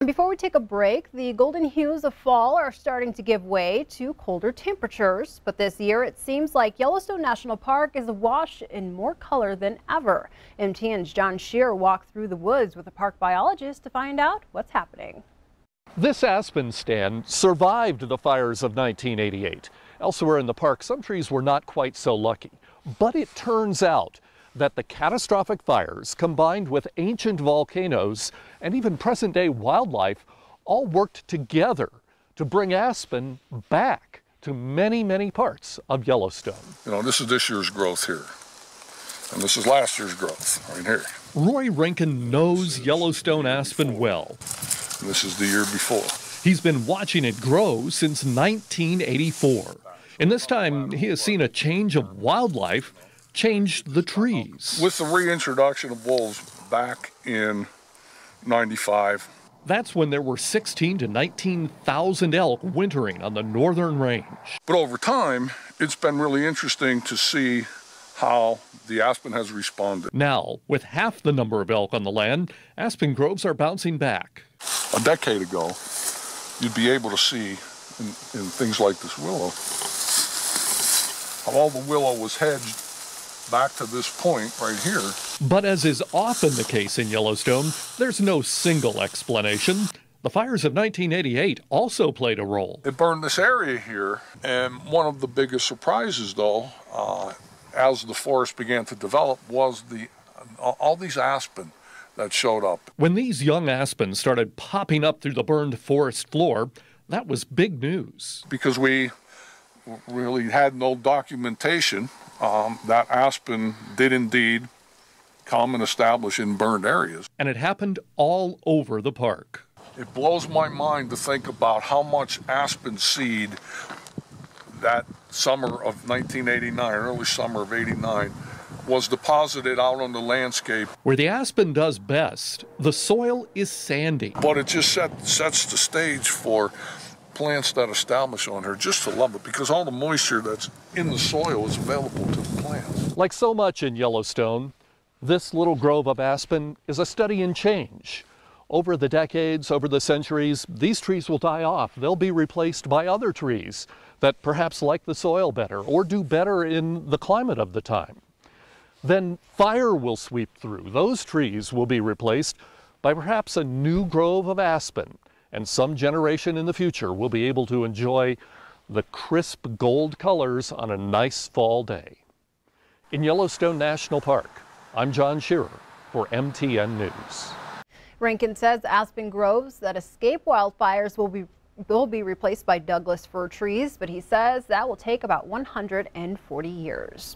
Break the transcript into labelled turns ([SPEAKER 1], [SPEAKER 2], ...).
[SPEAKER 1] Before we take a break, the golden hues of fall are starting to give way to colder temperatures. But this year, it seems like Yellowstone National Park is awash in more color than ever. MTN's John Shearer walked through the woods with a park biologist to find out what's happening.
[SPEAKER 2] This aspen stand survived the fires of 1988. Elsewhere in the park, some trees were not quite so lucky. But it turns out that the catastrophic fires, combined with ancient volcanoes and even present-day wildlife, all worked together to bring aspen back to many, many parts of Yellowstone.
[SPEAKER 3] You know, this is this year's growth here, and this is last year's growth right here.
[SPEAKER 2] Roy Rankin knows Yellowstone aspen well.
[SPEAKER 3] And this is the year before.
[SPEAKER 2] He's been watching it grow since 1984. And this time, he has seen a change of wildlife changed the trees.
[SPEAKER 3] With the reintroduction of wolves back in '95.
[SPEAKER 2] That's when there were 16 to 19,000 elk wintering on the northern range.
[SPEAKER 3] But over time, it's been really interesting to see how the aspen has responded.
[SPEAKER 2] Now, with half the number of elk on the land, aspen groves are bouncing back.
[SPEAKER 3] A decade ago, you'd be able to see in things like this willow, how all the willow was hedged back to this point right here.
[SPEAKER 2] But as is often the case in Yellowstone, there's no single explanation. The fires of 1988 also played a role.
[SPEAKER 3] It burned this area here, and one of the biggest surprises, though, as the forest began to develop, was all these aspen that showed up.
[SPEAKER 2] When these young aspens started popping up through the burned forest floor, that was big news.
[SPEAKER 3] Because we really had no documentation that aspen did indeed come and establish in burned areas.
[SPEAKER 2] And it happened all over the park.
[SPEAKER 3] It blows my mind to think about how much aspen seed that summer of 1989, early summer of '89, was deposited out on the landscape.
[SPEAKER 2] Where the aspen does best, the soil is sandy.
[SPEAKER 3] But it just sets the stage for plants that establish on her just to love it, because all the moisture that's in the soil is available to the plants.
[SPEAKER 2] Like so much in Yellowstone, this little grove of aspen is a study in change. Over the decades, over the centuries, these trees will die off. They'll be replaced by other trees that perhaps like the soil better or do better in the climate of the time. Then fire will sweep through. Those trees will be replaced by perhaps a new grove of aspen, and some generation in the future will be able to enjoy the crisp gold colors on a nice fall day. In Yellowstone National Park, I'm John Shearer for MTN News.
[SPEAKER 1] Rankin says aspen groves that escape wildfires will be replaced by Douglas fir trees, but he says that will take about 140 years.